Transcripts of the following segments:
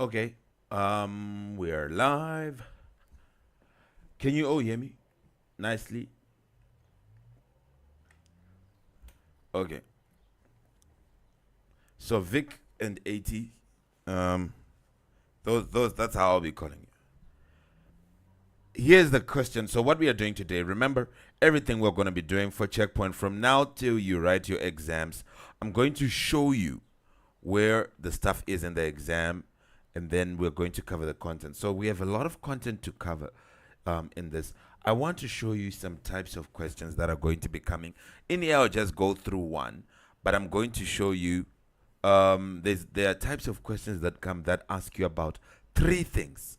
Okay. We are live. Can you all hear me nicely? Okay. So Vic and AT, um, those that's how I'll be calling you. Here's the question. So what we are doing today, remember everything we're going to be doing for Checkpoint from now till you write your exams. I'm going to show you where the stuff is in the exam, and then we're going to cover the content. So we have a lot of content to cover in this. I want to show you some types of questions that are going to be coming. In here, I'll just go through one, but I'm going to show you. There are types of questions that come that ask you about three things.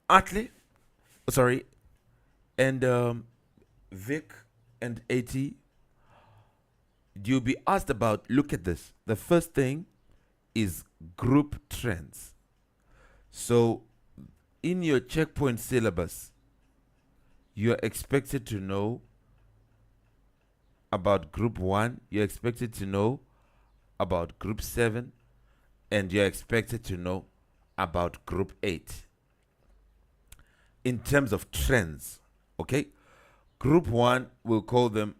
Atle, sorry, and Vic and AT, you'll be asked about. Look at this. The first thing is group trends. So, in your checkpoint syllabus, you're expected to know about group 1, you're expected to know about group 7, and you're expected to know about group 8 in terms of trends. Okay? Group 1, we'll call them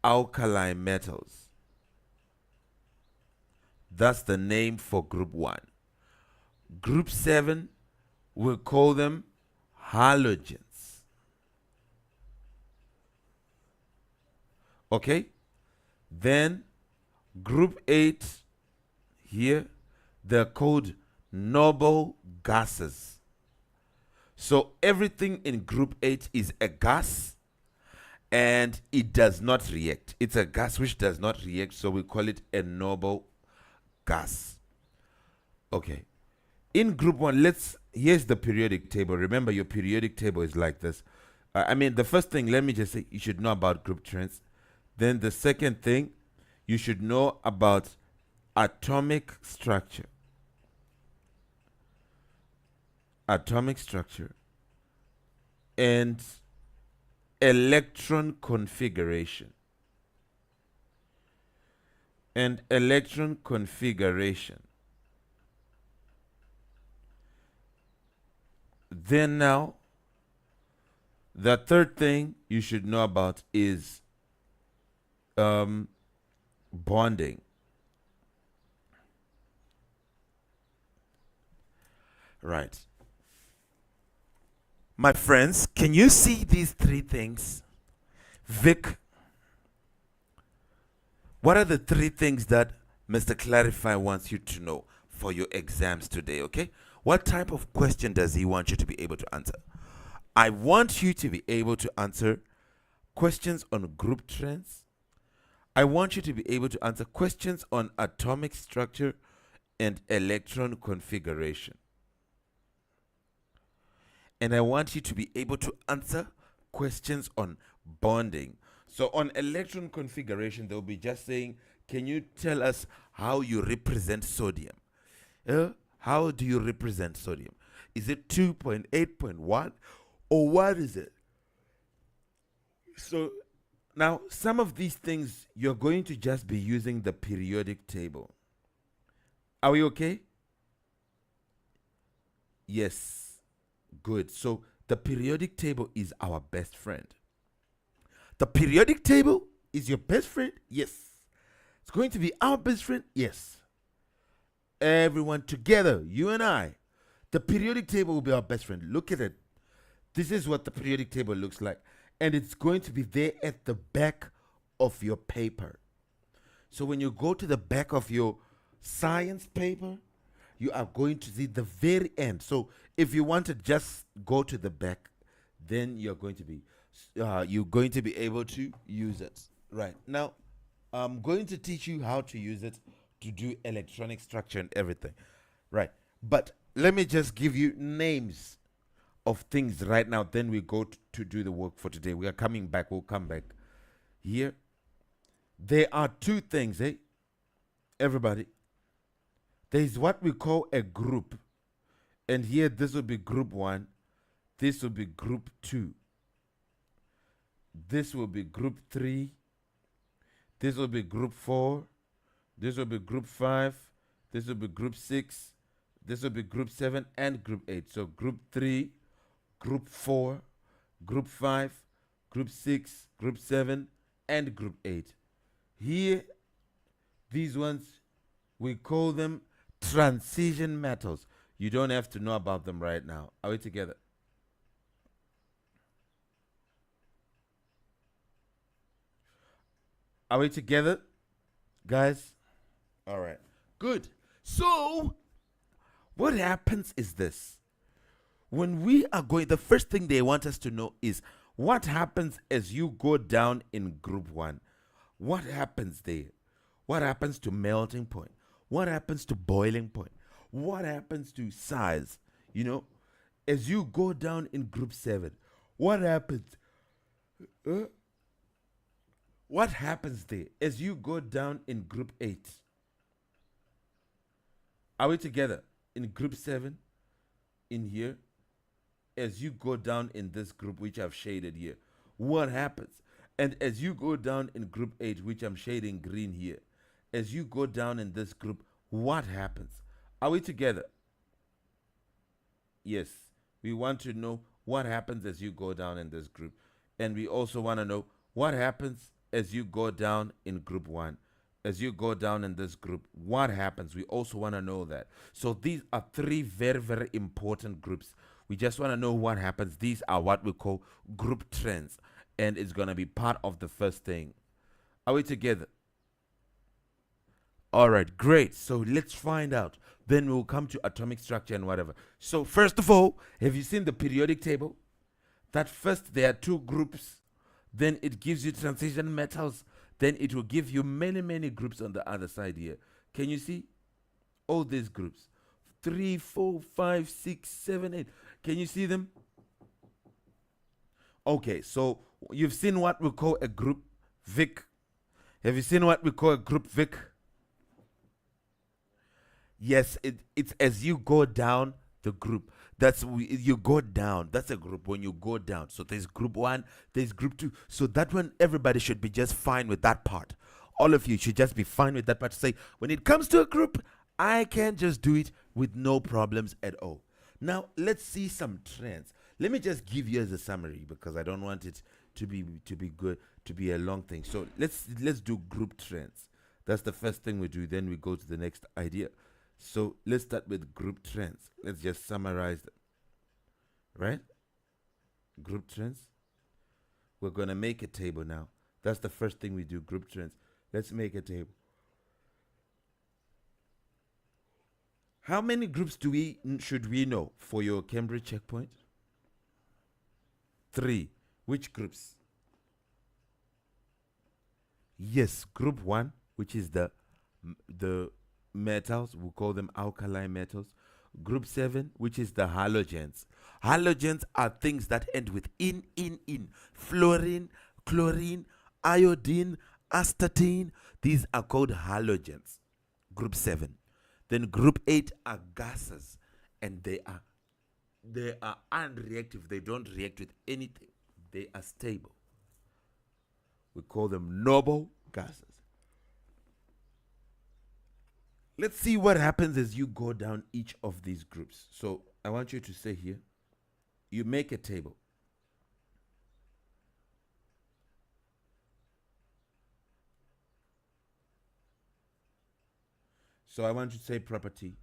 alkali metals. That's the name for group 1. Group 7, we'll call them halogens. Okay? Then group 8 here, they're called noble gases. So everything in group 8 is a gas and it does not react. It's a gas which does not react, so we call it a noble gas. Okay. In group 1, here's the periodic table. Remember, your periodic table is like this. The first thing, let me just say, you should know about group trends. Then the second thing, you should know about atomic structure. Atomic structure and electron configuration. And electron configuration. Then now, the third thing you should know about is bonding. Right. My friends, can you see these three things? Vic, what are the three things that Mr. Clarify wants you to know for your exams today, okay? What type of question does he want you to be able to answer? I want you to be able to answer questions on group trends. I want you to be able to answer questions on atomic structure and electron configuration. And I want you to be able to answer questions on bonding. So on electron configuration, they'll be just saying, can you tell us how you represent sodium? How do you represent sodium? Is it 2.8.1 or what is it? So now some of these things you're going to just be using the periodic table. Are we okay? Yes. Good. So the periodic table is our best friend. The periodic table is your best friend? Yes. It's going to be our best friend? Yes. Everyone together, you and I. The periodic table will be our best friend. Look at it. This is what the periodic table looks like. And it's going to be there at the back of your paper. So when you go to the back of your science paper, you are going to see the very end. So if you want to just go to the back, then you're going to be able to use it. Right. Now, I'm going to teach you how to use it to do electronic structure and everything. Right. But let me just give you names of things right now. Then we go to do the work for today. We are coming back. We'll come back here. There are two things, everybody. There is what we call a group. And here, this will be group 1. This will be group 2. This will be group 3. This will be group 4. This will be group 5. This will be group 6. This will be group 7 and group 8. So group 3, group 4, group 5, group 6, group 7, and group 8. Here, these ones, we call them transition metals. You don't have to know about them right now. Are we together? Are we together, guys? All right. Good. So, what happens is this. When we are going, the first thing they want us to know is what happens as you go down in group 1. What happens there? What happens to melting point? What happens to boiling point? What happens to size? You know, as you go down in group 7, what happens? What happens there as you go down in group 8? Are we together? In group 7, in here, as you go down in this group, which I've shaded here, what happens? And as you go down in group 8, which I'm shading green here, as you go down in this group, what happens? Are we together? Yes. We want to know what happens as you go down in this group. And we also want to know what happens as you go down in group 1. As you go down in this group, what happens? We also want to know that. So these are 3 very, very important groups. We just want to know what happens. These are what we call group trends. And it's going to be part of the first thing. Are we together? All right, great. So let's find out. Then we'll come to atomic structure and whatever. So first of all, have you seen the periodic table? That first there are 2 groups. Then it gives you transition metals. Then it will give you many, many groups on the other side here. Can you see? All these groups. 3, 4, 5, 6, 7, 8. Can you see them? Okay, so you've seen what we call a group Vic. Have you seen what we call a group Vic? Yes, it's as you go down the group. You go down. That's a group when you go down. So there's group 1, there's group 2. So that one, everybody should be just fine with that part. All of you should just be fine with that part. Say, when it comes to a group, I can just do it with no problems at all. Now, let's see some trends. Let me just give you as a summary because I don't want it to be good, to be a long thing. So let's do group trends. That's the first thing we do. Then we go to the next idea. So let's start with group trends. Let's just summarize them. Right? Group trends. We're going to make a table now. That's the first thing we do, group trends. Let's make a table. How many groups should we know for your Cambridge checkpoint? 3. Which groups? Yes, group 1, which is the metals, we call them alkali metals. Group 7, which is the halogens. Halogens are things that end with in. Fluorine, chlorine, iodine, astatine. These are called halogens. Group 7. Then group 8 are gases, and they are unreactive. They don't react with anything. They are stable. We call them noble gases. Let's see what happens as you go down each of these groups. So I want you to say here, you make a table. So I want you to say property.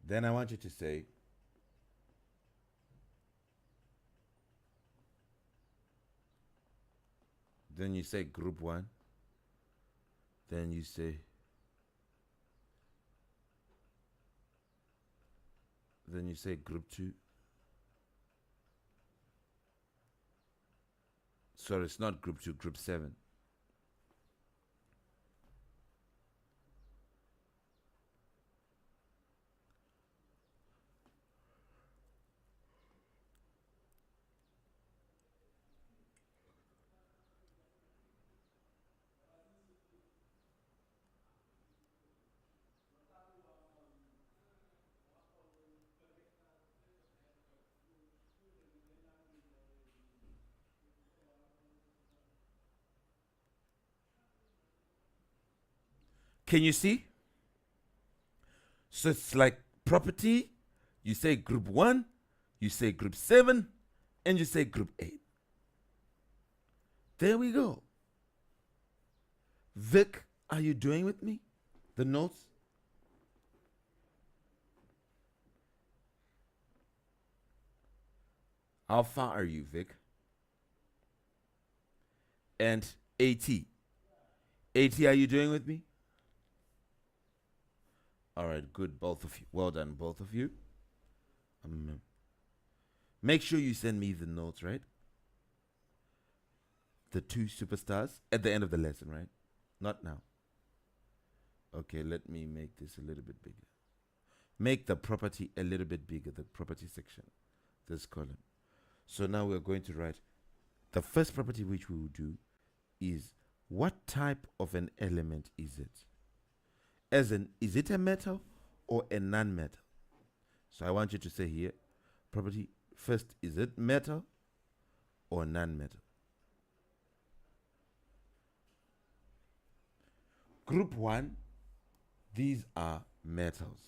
Then I want you to say then you say group 1. Then you say group 2. Sorry, it's not group 2, group 7. Can you see? So it's like property, you say group 1, you say group 7, and you say group 8. There we go. Vic, are you doing with me? The notes? How far are you, Vic? And AT. AT, are you doing with me? All right, good, both of you. Well done, both of you. Make sure you send me the notes, right? The 2 superstars at the end of the lesson, right? Not now. Okay, let me make this a little bit bigger. Make the property a little bit bigger, the property section, this column. So now we're going to write the first property which we will do is what type of an element is it? As in, is it a metal or a non-metal? So I want you to say here, property first, is it metal or non-metal? Group 1, these are metals.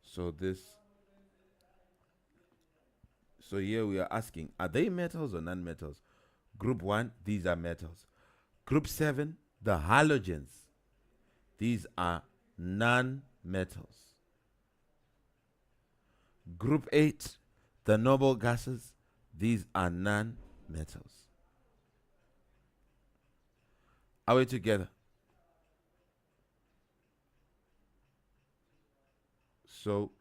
So here we are asking, are they metals or non-metals? Group 1, these are metals. Group 7, the halogens, these are non-metals. Group 8, the noble gases, these are non-metals. Are we together? So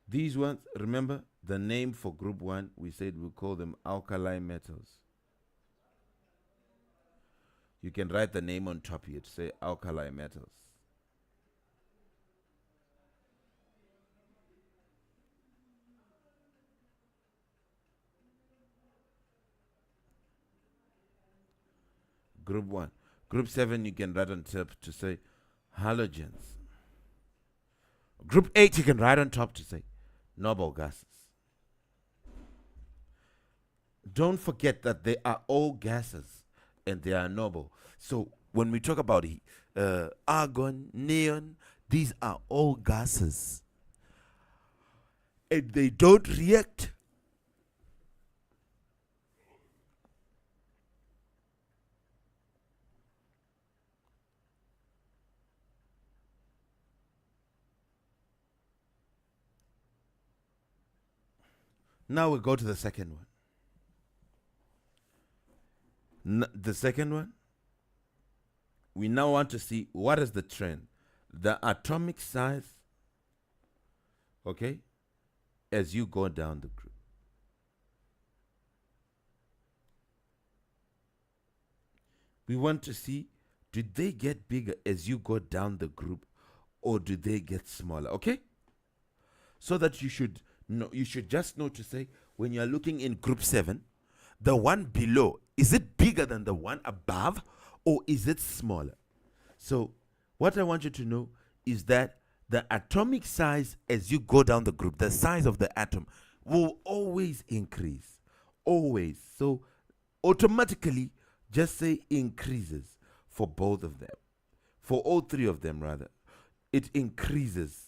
these ones, remember the name for group 1, we said we'll call them alkali metals. You can write the name on top here to say alkali metals. Group 1. Group 7 you can write on top to say halogens. Group 8 you can write on top to say noble gases. Don't forget that they are all gases and they are noble. So when we talk about argon, neon, these are all gases. And they don't react. Now we go to the second one. The second one, we now want to see what is the trend. The atomic size, okay, as you go down the group. We want to see, do they get bigger as you go down the group or do they get smaller, okay? So that you should know, you should just know to say, when you're looking in group 7, the one below, is it bigger than the one above or is it smaller? So what I want you to know is that the atomic size as you go down the group, the size of the atom will always increase. Always. So automatically just say increases for both of them. For all three of them rather. It increases.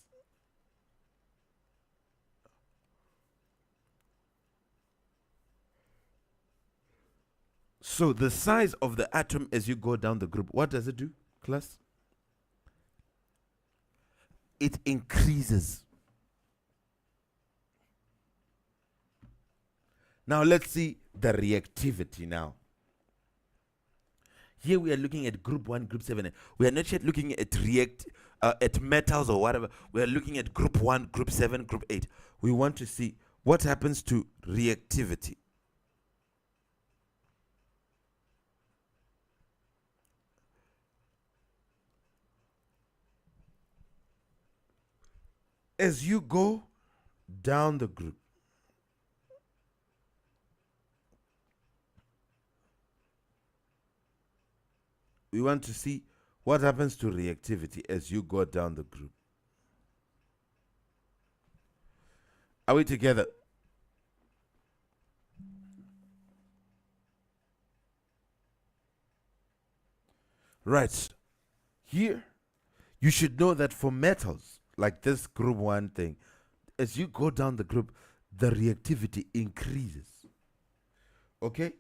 So the size of the atom as you go down the group, what does it do, class? It increases. Now let's see the reactivity now. Here we are looking at group 1, group 7. We are not yet looking at metals or whatever. We are looking at group 1, group 7, group 8. We want to see what happens to reactivity. As you go down the group, we want to see what happens to reactivity as you go down the group. Are we together? Right. Here, you should know that for metals like this group 1 thing, as you go down the group, the reactivity increases. Okay?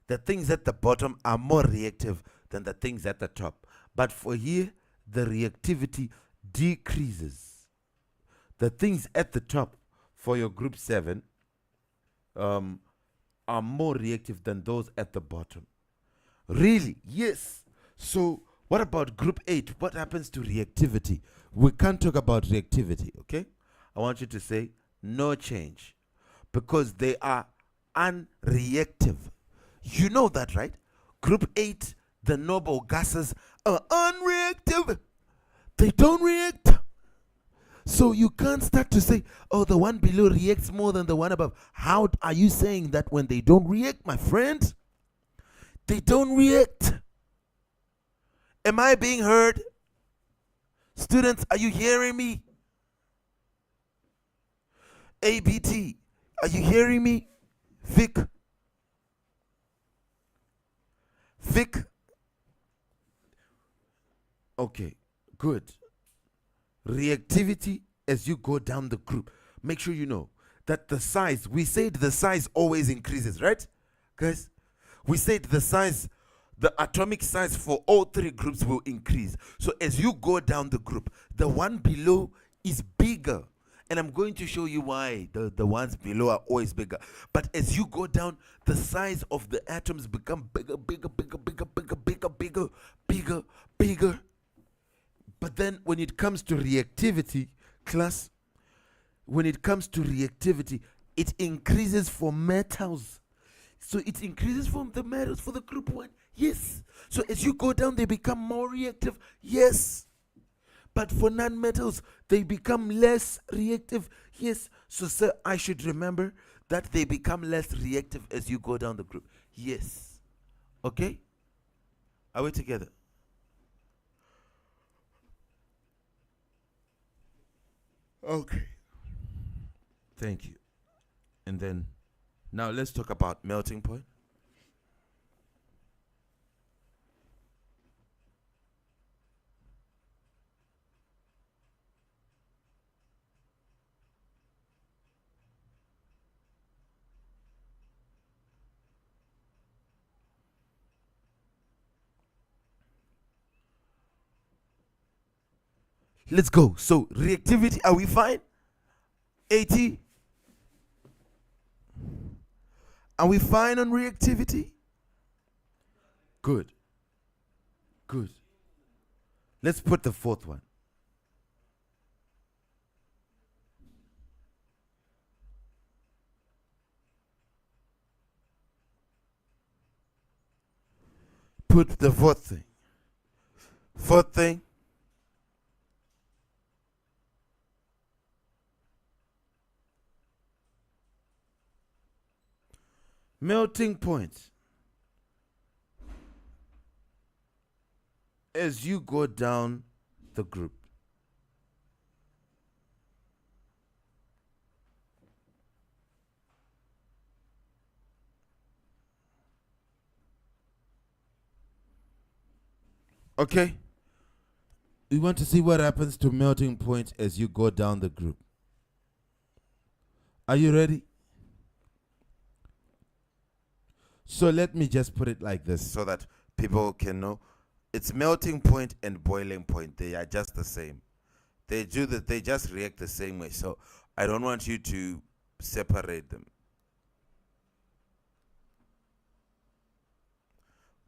The things at the bottom are more reactive than the things at the top. But for here, the reactivity decreases. The things at the top for your group 7 are more reactive than those at the bottom. Really? Yes. So what about group 8? What happens to reactivity? We can't talk about reactivity, okay? I want you to say no change because they are unreactive. You know that, right? Group 8, the noble gases are unreactive. They don't react. So you can't start to say, oh, the one below reacts more than the one above. How are you saying that when they don't react, my friend? They don't react. Am I being heard? Students, are you hearing me? ABT, are you hearing me? Vic? Vic? Okay, good. Reactivity as you go down the group. Make sure you know that the size, we said the size always increases, right? Guys, we said the size, the atomic size for all 3 groups will increase. So as you go down the group, the one below is bigger. And I'm going to show you why the ones below are always bigger. But as you go down, the size of the atoms become bigger, bigger, bigger, bigger, bigger, bigger, bigger, bigger, bigger. But then when it comes to reactivity, class, when it comes to reactivity, it increases for metals. So it increases from the metals for the group 1. Yes. So as you go down, they become more reactive. Yes. But for non-metals, they become less reactive. Yes. So, sir, I should remember that they become less reactive as you go down the group. Yes. Okay? Are we together? Okay. Thank you. And then, now let's talk about melting point. Let's go. So, reactivity, are we fine? 80? Are we fine on reactivity? Good. Good. Let's put the 4th one. Put the 4th thing. 4th thing. Melting point. As you go down the group. Okay? We want to see what happens to melting point as you go down the group. Are you ready? So let me just put it like this so that people can know. It's melting point and boiling point. They are just the same. They just react the same way. So I don't want you to separate them.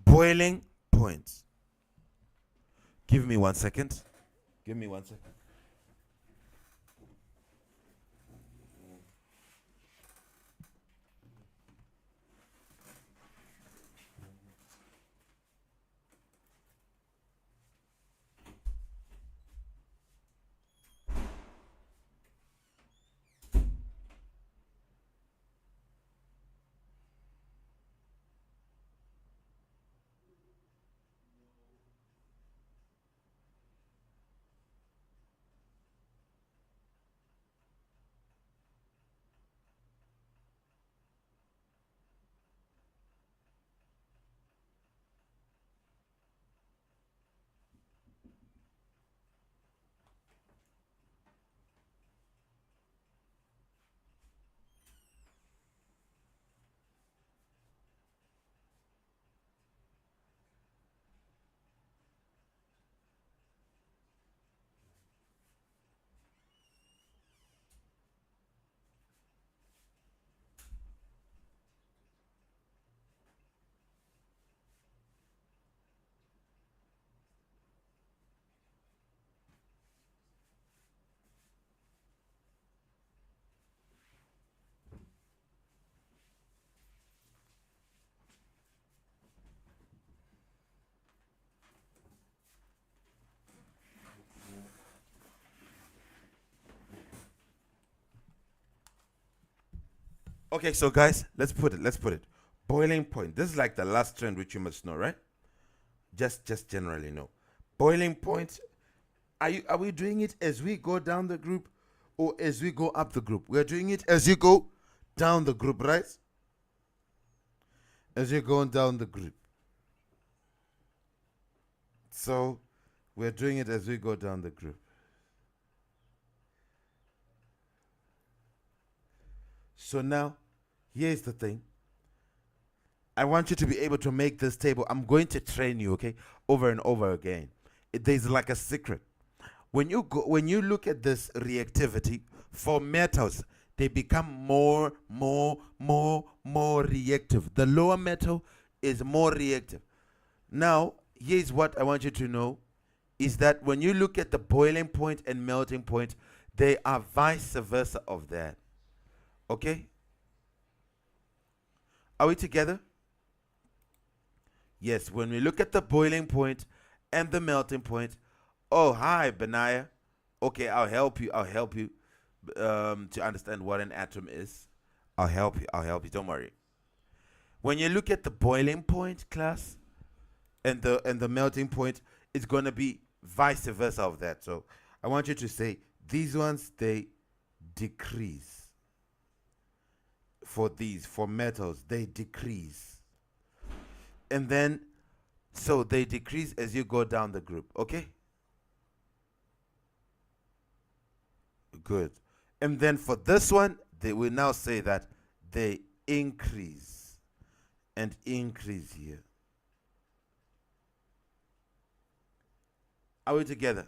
Boiling point. Give me 1 second. Give me 1 second. Okay, so guys, let's put it. Boiling point. This is like the last trend which you must know, right? Just generally know. Boiling point. Are we doing it as we go down the group or as we go up the group? We're doing it as you go down the group, right? As you're going down the group. So we're doing it as we go down the group. So now, here's the thing. I want you to be able to make this table. I'm going to train you, okay, over and over again. There's like a secret. When you look at this reactivity for metals, they become more reactive. The lower metal is more reactive. Now, here's what I want you to know is that when you look at the boiling point and melting point, they are vice versa of that. Okay? Are we together? Yes, when we look at the boiling point and the melting point, oh, hi, Benaya. Okay, I'll help you to understand what an atom is. I'll help you, don't worry. When you look at the boiling point, class, and the melting point, it's going to be vice versa of that. So I want you to say, these ones, they decrease. For metals, they decrease. And then, so they decrease as you go down the group, okay? Good. And then for this one, they will now say that they increase and increase here. Are we together?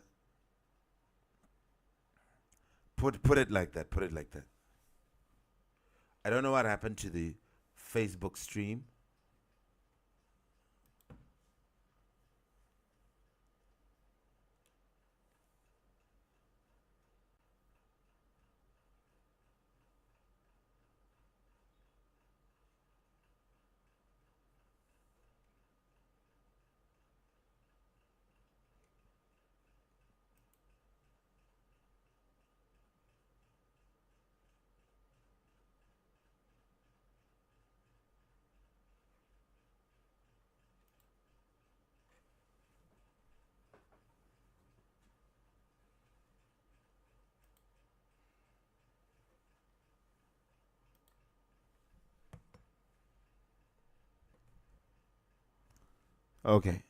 Put it like that. Put it like that. I don't know what happened to the Facebook stream. Okay.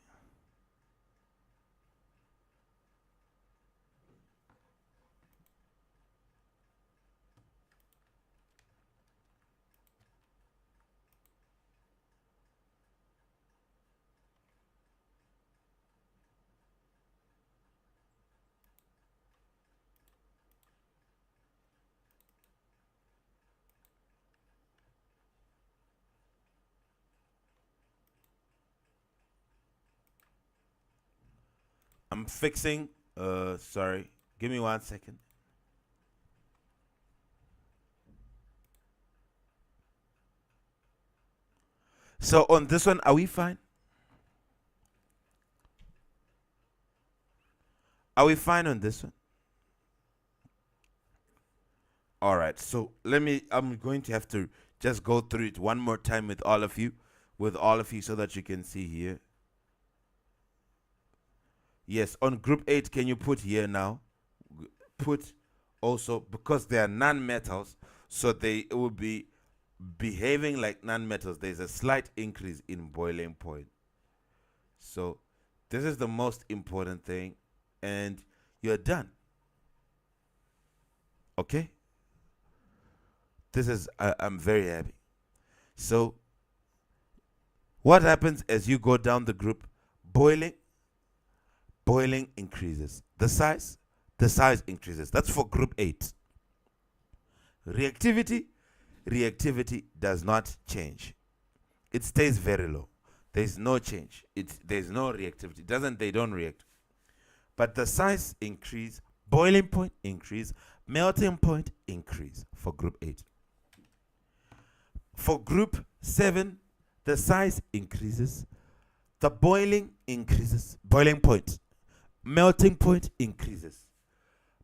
I'm fixing. Sorry. Give me 1 second. So on this one, are we fine? Are we fine on this one? All right. So I'm going to have to just go through it one more time with all of you, so that you can see here. Yes, on group 8, can you put here now? Put also, because they are non-metals, so they will be behaving like non-metals. There's a slight increase in boiling point. So this is the most important thing, and you're done. Okay? This is, I'm very happy. So what happens as you go down the group? Boiling increases. The size increases. That's for group 8. Reactivity does not change. It stays very low. There's no change. There's no reactivity. They don't react. But the size increase, boiling point increase, melting point increase for group 8. For group 7, the size increases, the boiling increases, boiling point, melting point increases,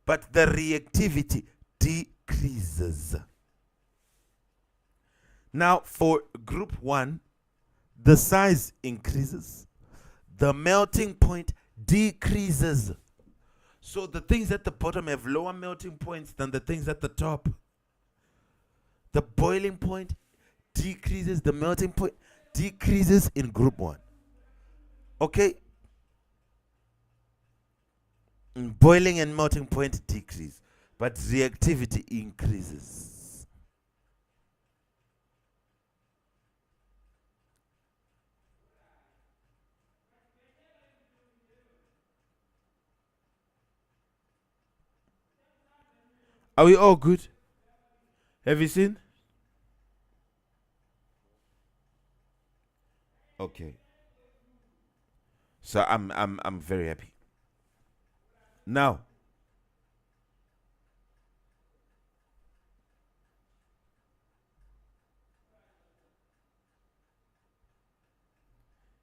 but the reactivity decreases. Now, for group 1, the size increases, the melting point decreases. So the things at the bottom have lower melting points than the things at the top. The boiling point decreases, the melting point decreases in group 1. Okay? Boiling and melting point decrease, but reactivity increases. Are we all good? Have you seen? Okay. So I'm very happy. Now,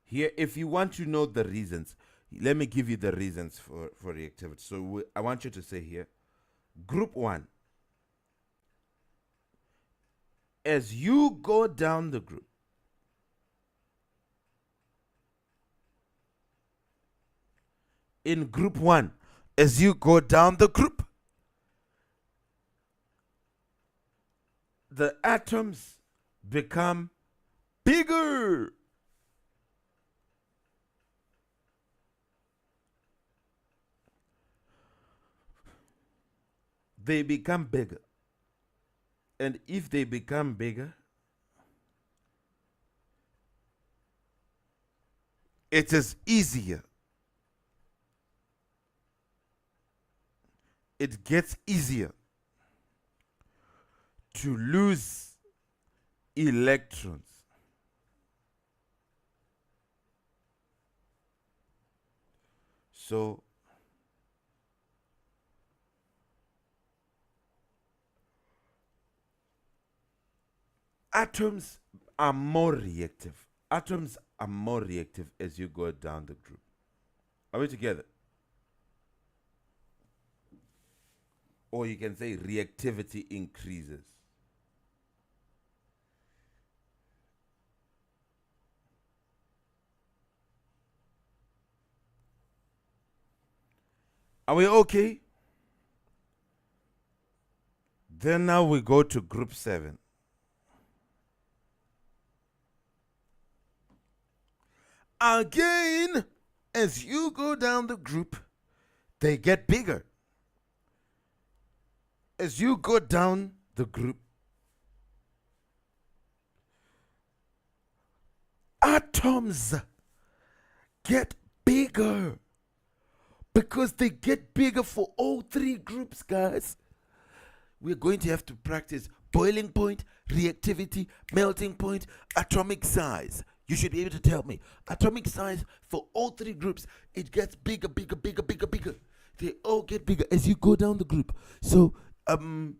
here, if you want to know the reasons, let me give you the reasons for reactivity. So I want you to say here, group 1, as you go down the group, in group 1, as you go down the group, the atoms become bigger. They become bigger. And if they become bigger, it is easier. It gets easier to lose electrons. So atoms are more reactive. Atoms are more reactive as you go down the group. Are we together? Or you can say reactivity increases. Are we okay? Then now we go to group 7. Again, as you go down the group, they get bigger. As you go down the group, atoms get bigger because they get bigger for all 3 groups, guys. We're going to have to practice boiling point, reactivity, melting point, atomic size. You should be able to tell me atomic size for all 3 groups. It gets bigger, bigger, bigger, bigger, bigger. They all get bigger as you go down the group. So I'm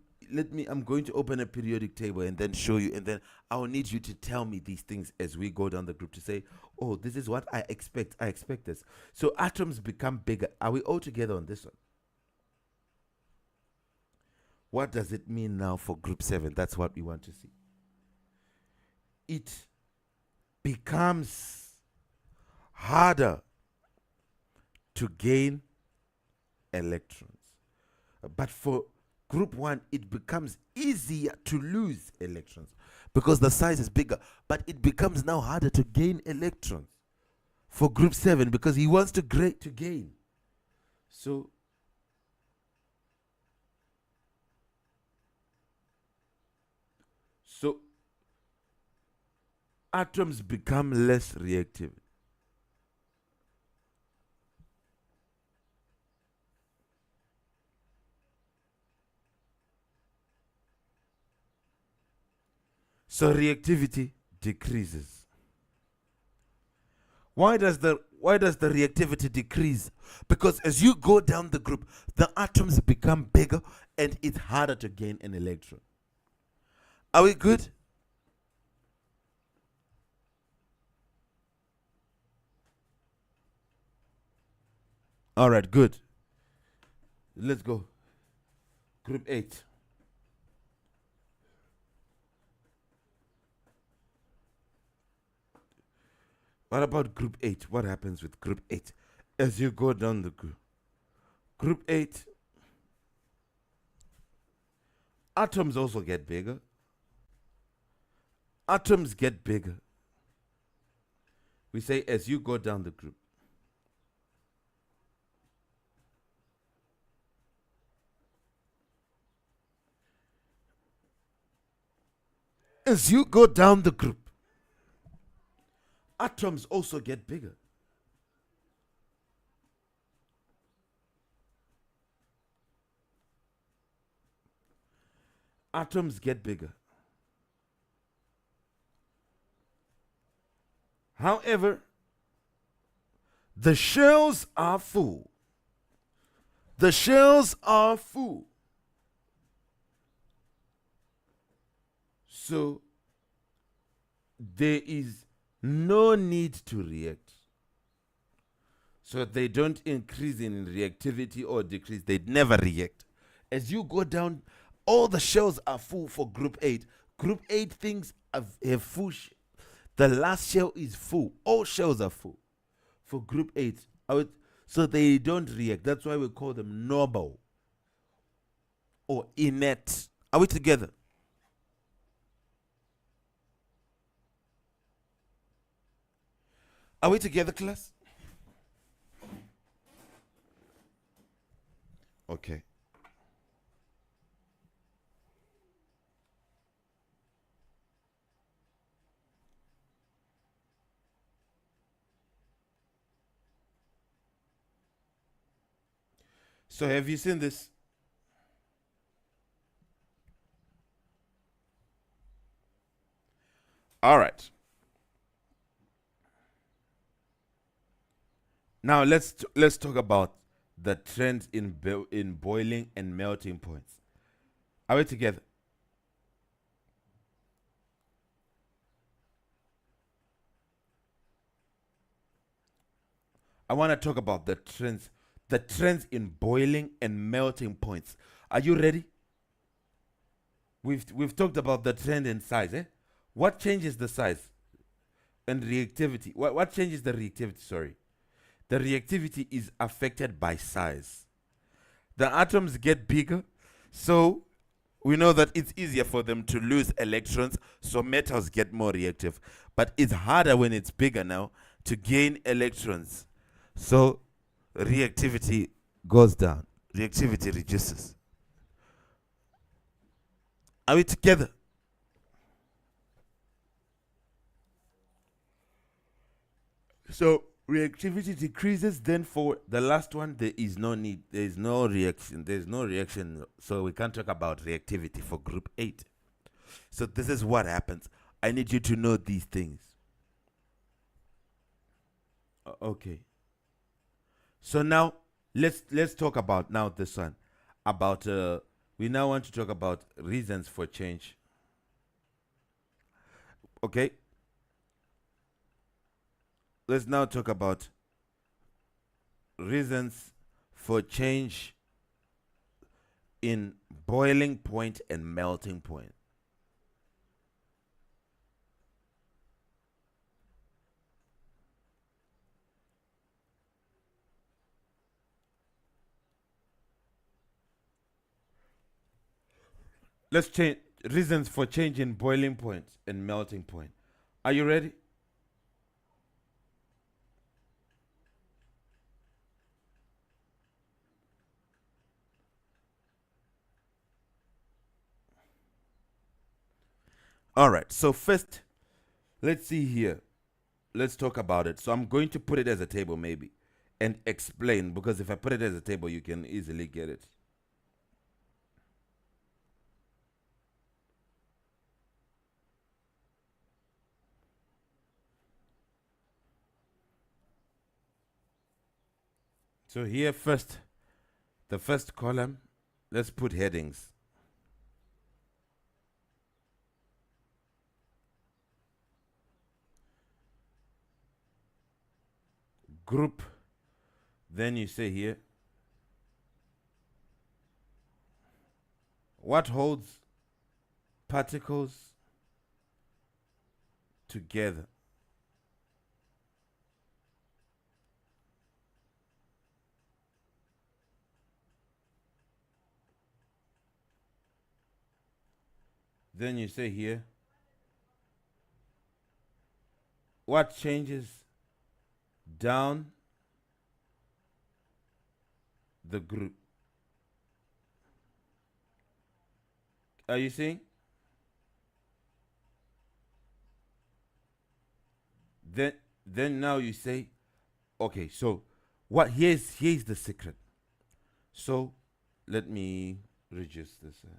going to open a periodic table and then show you, and then I'll need you to tell me these things as we go down the group to say, oh, this is what I expect. I expect this. So atoms become bigger. Are we all together on this one? What does it mean now for group 7? That's what we want to see. It becomes harder to gain electrons. But for group 1, it becomes easier to lose electrons because the size is bigger. But it becomes now harder to gain electrons for group 7 because he wants to gain. So atoms become less reactive. So reactivity decreases. Why does the reactivity decrease? Because as you go down the group, the atoms become bigger and it's harder to gain an electron. Are we good? All right, good. Let's go. Group 8. What about group 8? What happens with group 8 as you go down the group? Group 8, atoms also get bigger. Atoms get bigger. We say as you go down the group. As you go down the group, atoms also get bigger. Atoms get bigger. However, the shells are full. The shells are full. So there is no need to react. So they don't increase in reactivity or decrease. They never react. As you go down, all the shells are full for group 8. Group 8 things have full. The last shell is full. All shells are full for group 8. So they don't react. That's why we call them normal or inert. Are we together? Are we together, class? Okay. So have you seen this? All right. Now let's talk about the trends in boiling and melting points. Are we together? I want to talk about the trends in boiling and melting points. Are you ready? We've talked about the trend in size, eh? What changes the size and reactivity? What changes the reactivity? Sorry. The reactivity is affected by size. The atoms get bigger, so we know that it's easier for them to lose electrons, so metals get more reactive. But it's harder when it's bigger now to gain electrons. So reactivity goes down. Reactivity reduces. Are we together? So reactivity decreases, then for the last one there is no need, there is no reaction, so we can't talk about reactivity for group 8. So this is what happens. I need you to know these things. Okay. So now let's talk about now this one about we now want to talk about reasons for change. Okay? Let's now talk about reasons for change in boiling point and melting point. Let's change reasons for change in boiling point and melting point. Are you ready? All right. So first, let's see here. Let's talk about it. So I'm going to put it as a table maybe and explain, because if I put it as a table you can easily get it. So here first, the first column, let's put headings. Group, then you say here, what holds particles together? Then you say here, what changes down the group? Are you seeing? Then now you say, okay, so what here's the secret. So let me reduce this size.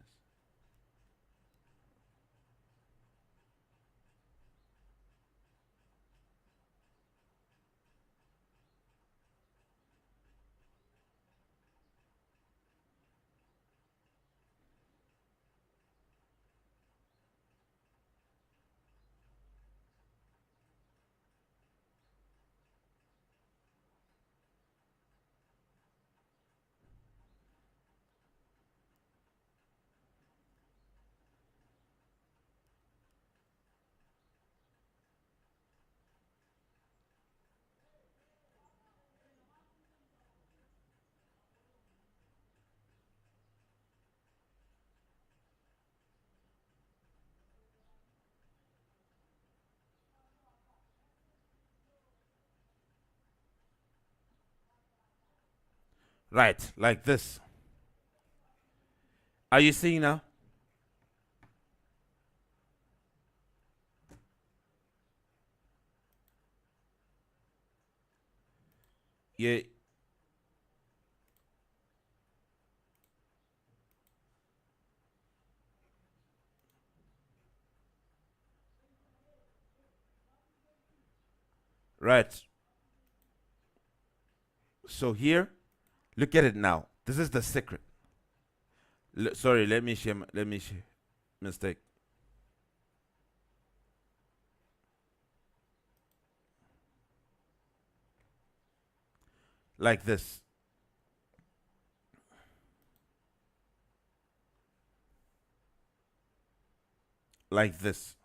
Right, like this. Are you seeing now? Yeah. Right. So here, look at it now. This is the secret. Sorry, let me share. Let me share. Mistake. Like this. Like this.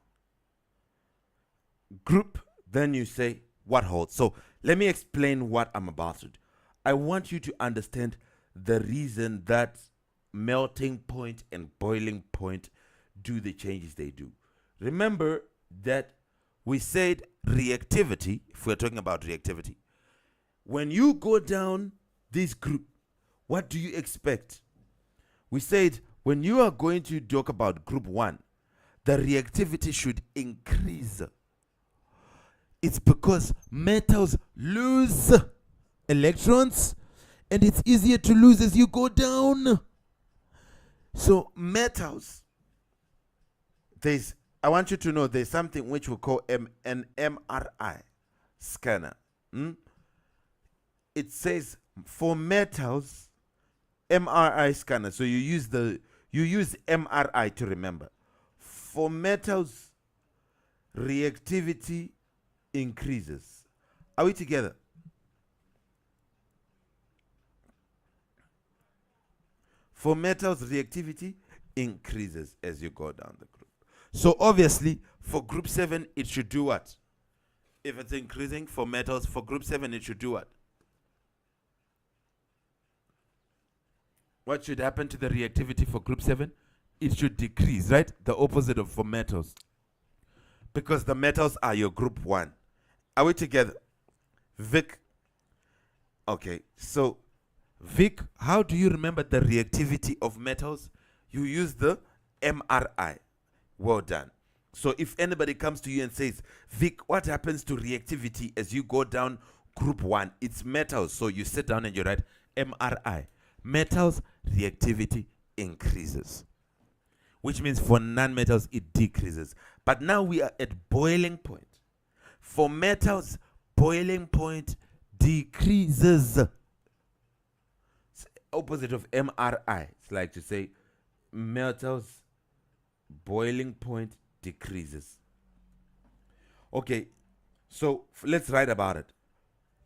Group, then you say what holds. So let me explain what I'm about to do. I want you to understand the reason that melting point and boiling point do the changes they do. Remember that we said reactivity, if we're talking about reactivity, when you go down this group, what do you expect? We said when you are going to talk about group 1, the reactivity should increase. It's because metals lose electrons, and it's easier to lose as you go down. So metals, I want you to know there's something which we call an MRI scanner. It says for metals, MRI scanner. So you use MRI to remember. For metals, reactivity increases. Are we together? For metals, reactivity increases as you go down the group. So obviously, for group 7, it should do what? If it's increasing for metals, for group 7, it should do what? What should happen to the reactivity for group 7? It should decrease, right? The opposite of for metals. Because the metals are your group 1. Are we together? Vic? Okay, so Vic, how do you remember the reactivity of metals? You use the MRI. Well done. So if anybody comes to you and says, Vic, what happens to reactivity as you go down group 1? It's metals. So you sit down and you write MRI. Metals, reactivity increases. Which means for non-metals, it decreases. But now we are at boiling point. For metals, boiling point decreases. It's opposite of MRI. It's like to say metals, boiling point decreases. Okay, so let's write about it.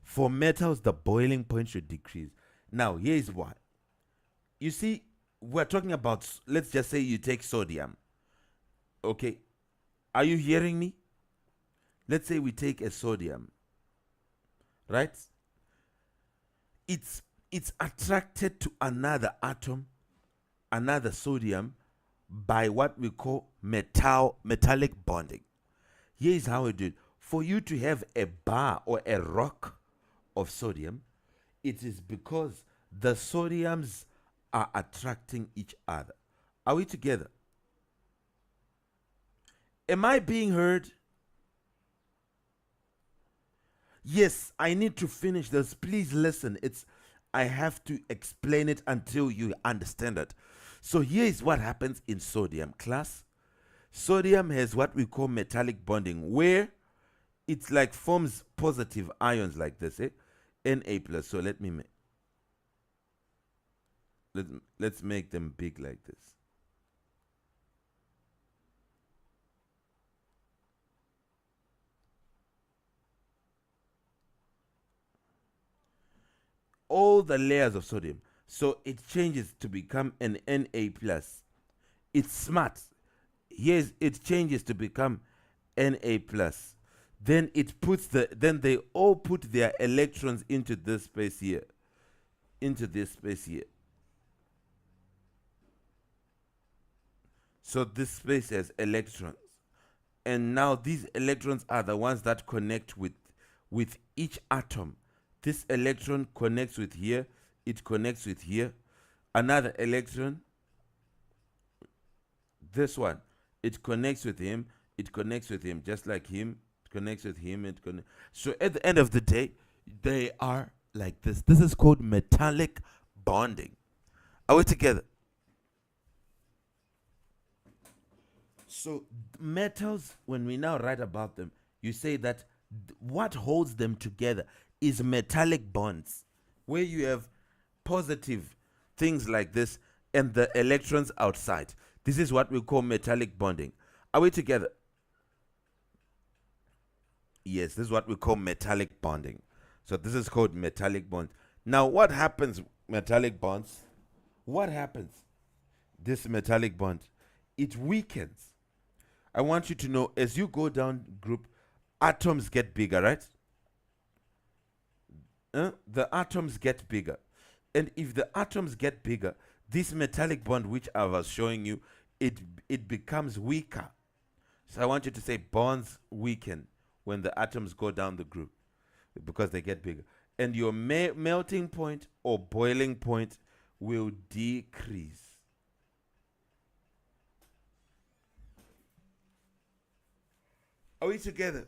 For metals, the boiling point should decrease. Now, here's why. You see, we're talking about, let's just say you take sodium. Okay, are you hearing me? Let's say we take a sodium, right? It's attracted to another atom, another sodium, by what we call metallic bonding. Here is how we do it. For you to have a bar or a rock of sodium, it is because the sodiums are attracting each other. Are we together? Am I being heard? Yes, I need to finish this. Please listen. I have to explain it until you understand it. So here is what happens in sodium, class. Sodium has what we call metallic bonding, where it's like forms positive ions like this, Na plus. So let's make them big like this. All the layers of sodium. So it changes to become an Na plus. It's smart. Yes, it changes to become Na plus. Then they all put their electrons into this space here. Into this space here. So this space has electrons. And now these electrons are the ones that connect with each atom. This electron connects with here. It connects with here. Another electron. This one. It connects with him. It connects with him. Just like him. It connects with him. So at the end of the day, they are like this. This is called metallic bonding. Are we together? So metals, when we now write about them, you say that what holds them together is metallic bonds, where you have positive things like this and the electrons outside. This is what we call metallic bonding. Are we together? Yes, this is what we call metallic bonding. So this is called metallic bond. Now what happens, metallic bonds? What happens? This metallic bond, it weakens. I want you to know, as you go down group, atoms get bigger, right? The atoms get bigger. And if the atoms get bigger, this metallic bond which I was showing you, it becomes weaker. So I want you to say bonds weaken when the atoms go down the group because they get bigger. And your melting point or boiling point will decrease. Are we together?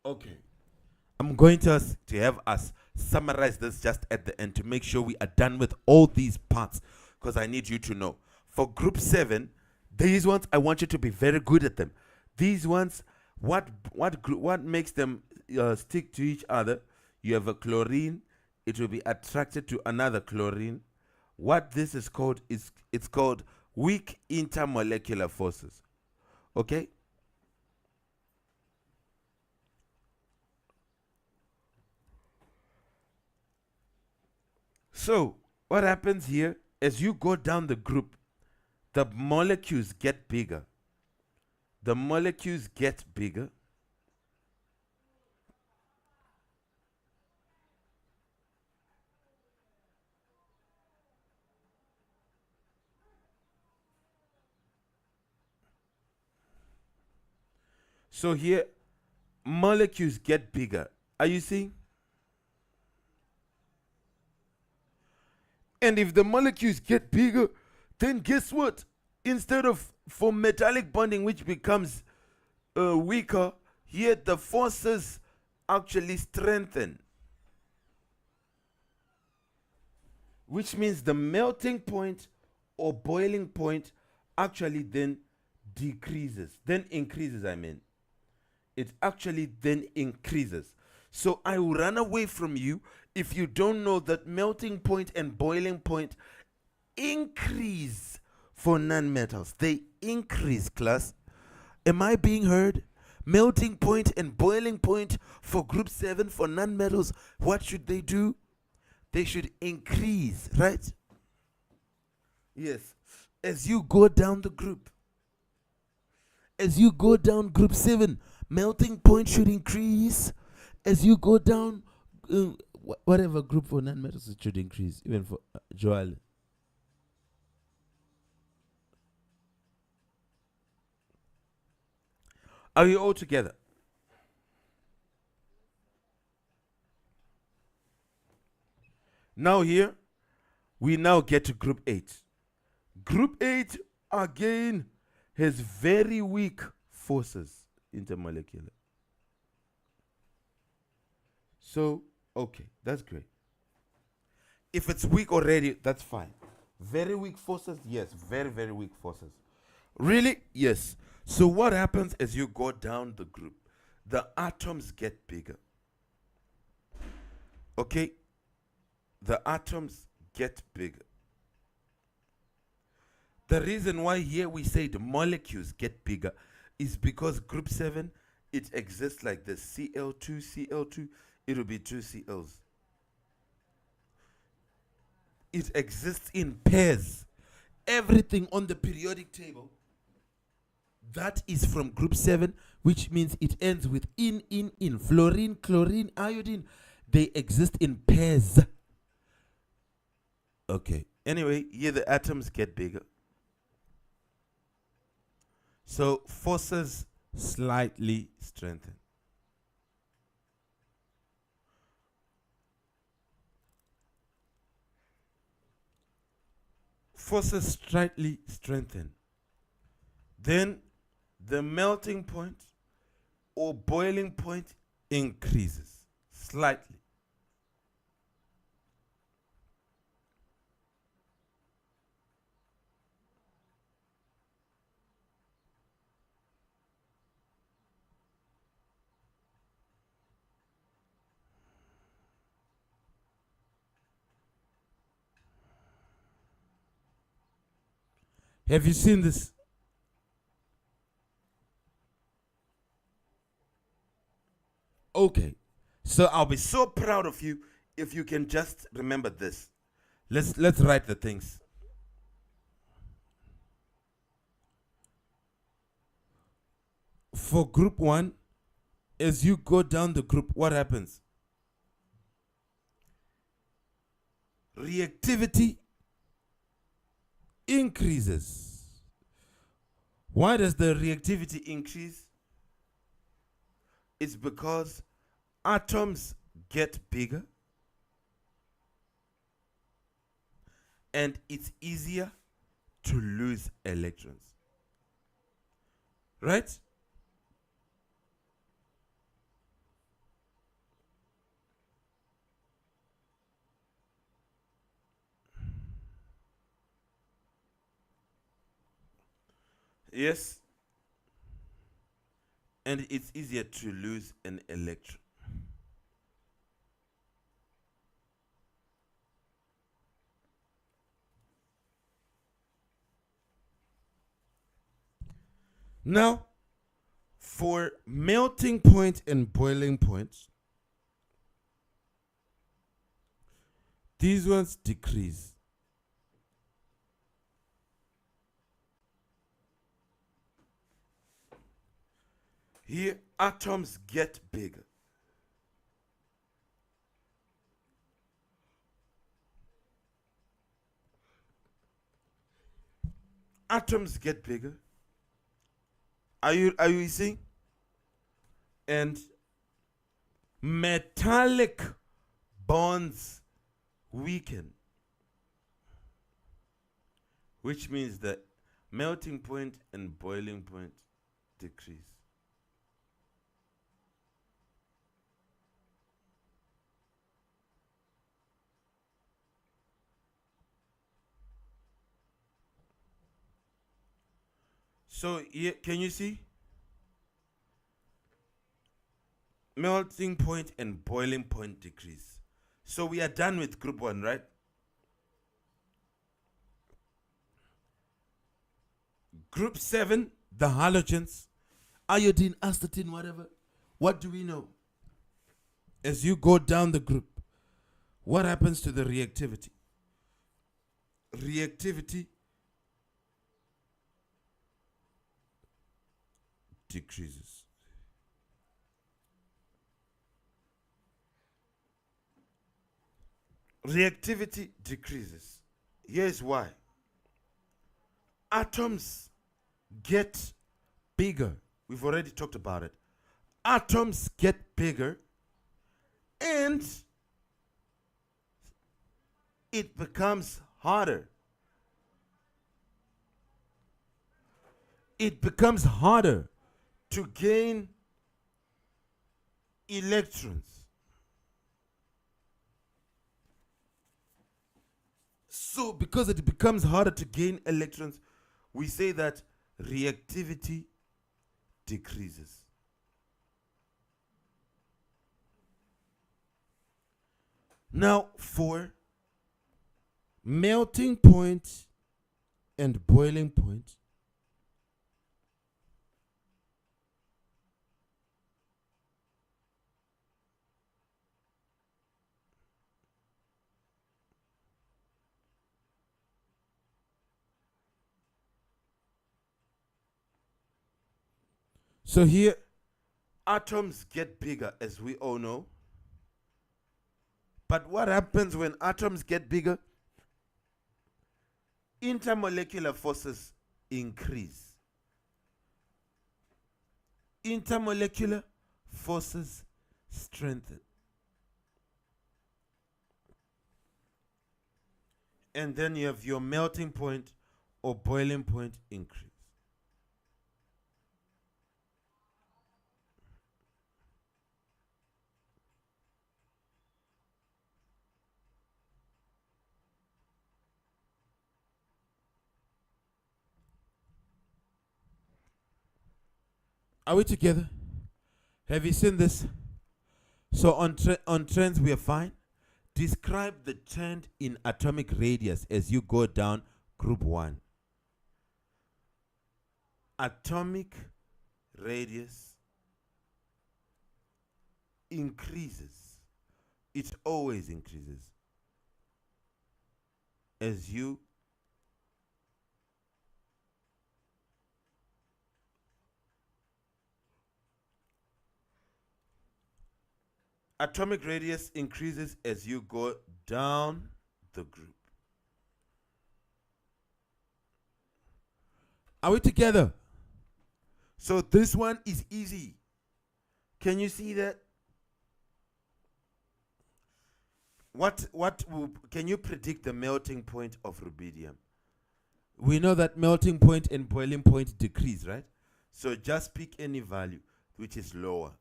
Okay. I'm going to have us summarize this just at the end to make sure we are done with all these parts, because I need you to know. For group 7, these ones, I want you to be very good at them. These ones, what makes them stick to each other? You have a chlorine, it will be attracted to another chlorine. What this is called is it's called weak intermolecular forces. Okay? So, what happens here, as you go down the group, the molecules get bigger. The molecules get bigger. So here, molecules get bigger. Are you seeing? And if the molecules get bigger, then guess what? Instead of for metallic bonding, which becomes weaker, here the forces actually strengthen. Which means the melting point or boiling point actually then decreases, then increases, I mean. It actually then increases. So I will run away from you if you don't know that melting point and boiling point increase for non-metals. They increase, class. Am I being heard? Melting point and boiling point for group 7 for non-metals, what should they do? They should increase, right? Yes. As you go down the group. As you go down group 7, melting point should increase. As you go down, whatever group for non-metals, it should increase, even for Joel. Are you all together? Now here, we now get to group 8. Group 8 again has very weak forces intermolecular. So, okay, that's great. If it's weak already, that's fine. Very weak forces, yes, very, very weak forces. Really? Yes. So what happens as you go down the group? The atoms get bigger. Okay? The atoms get bigger. The reason why here we say the molecules get bigger is because group 7, it exists like this. Cl2, Cl2, it will be 2 Cls. It exists in pairs. Everything on the periodic table that is from group 7, which means it ends with in. Fluorine, chlorine, iodine, they exist in pairs. Okay. Anyway, here the atoms get bigger. So forces slightly strengthen. Forces slightly strengthen. Then the melting point or boiling point increases slightly. Have you seen this? Okay. So I'll be so proud of you if you can just remember this. Let's write the things. For group 1, as you go down the group, what happens? Reactivity increases. Why does the reactivity increase? It's because atoms get bigger and it's easier to lose electrons. Right? Yes. And it's easier to lose an electron. Now, for melting point and boiling point, these ones decrease. Here, atoms get bigger. Atoms get bigger. Are you seeing? And metallic bonds weaken, which means that melting point and boiling point decrease. So here, can you see? Melting point and boiling point decrease. So we are done with group 1, right? Group 7, the halogens, iodine, astatine, whatever. What do we know? As you go down the group, what happens to the reactivity? Reactivity decreases. Reactivity decreases. Here's why. Atoms get bigger We've already talked about it. Atoms get bigger and it becomes harder. It becomes harder to gain electrons. So, because it becomes harder to gain electrons, we say that reactivity decreases. Now, for melting point and boiling point, so here atoms get bigger, as we all know. But what happens when atoms get bigger? Intermolecular forces increase. Intermolecular forces strengthen. And then you have your melting point or boiling point increase. Are we together? Have you seen this? So on trends we are fine. Describe the trend in atomic radius as you go down group 1. Atomic radius increases. It always increases as you atomic radius increases as you go down the group. Are we together? So this one is easy. Can you see that? Can you predict the melting point of rubidium? We know that melting point and boiling point decrease, right? So just pick any value which is lower.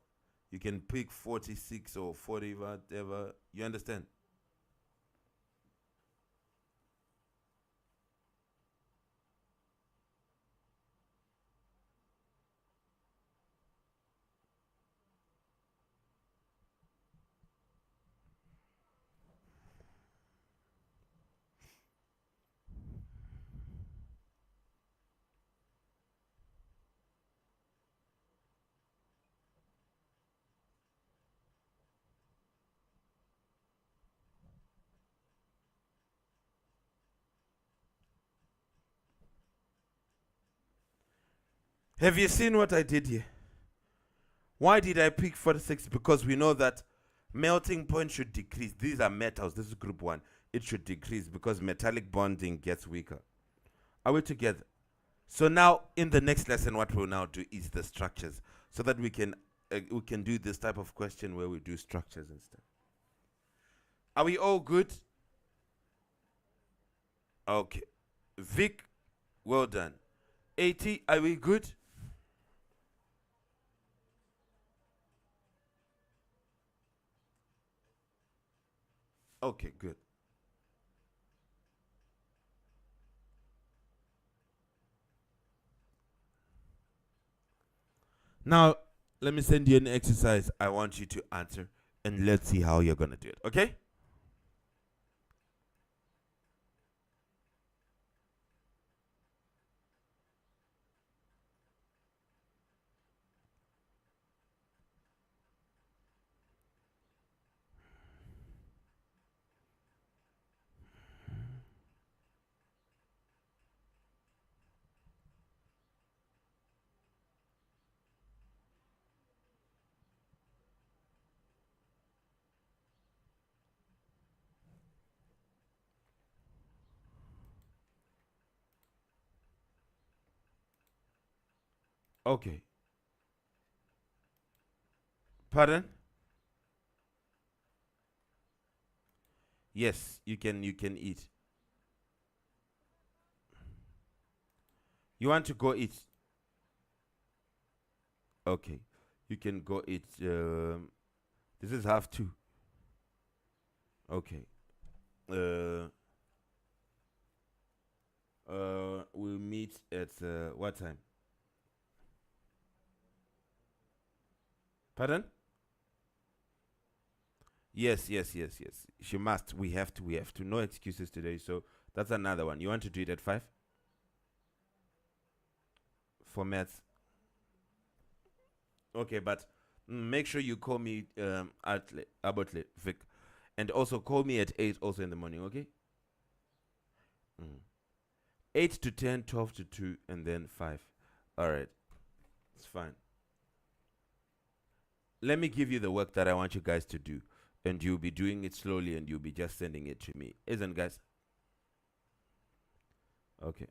You can pick 46 or 40, whatever. You understand? Have you seen what I did here? Why did I pick 46? Because we know that melting point should decrease. These are metals. This is group 1. It should decrease because metallic bonding gets weaker. Are we together? So now in the next lesson, what we'll now do is the structures, so that we can do this type of question where we do structures and stuff. Are we all good? Okay. Vic, well done. 80, are we good? Okay, good. Now, let me send you an exercise I want you to answer, and let's see how you're going to do it, okay? Okay. Pardon? Yes, you can eat. You want to go eat? Okay. You can go eat. This is half two. Okay. Uh, we'll meet at what time? Pardon? Yes, yes, yes, yes. She must. We have to. We have to. No excuses today. So that's another one. You want to do it at 5 for maths? Okay, but make sure you call me Abotle Vic, and also call me at 8 also in the morning. Okay. 8 to 10, 12 to 2, and then 5. All right, it's fine. Let me give you the work that I want you guys to do, and you'll be doing it slowly, and you'll be just sending it to me, isn't guys? Okay.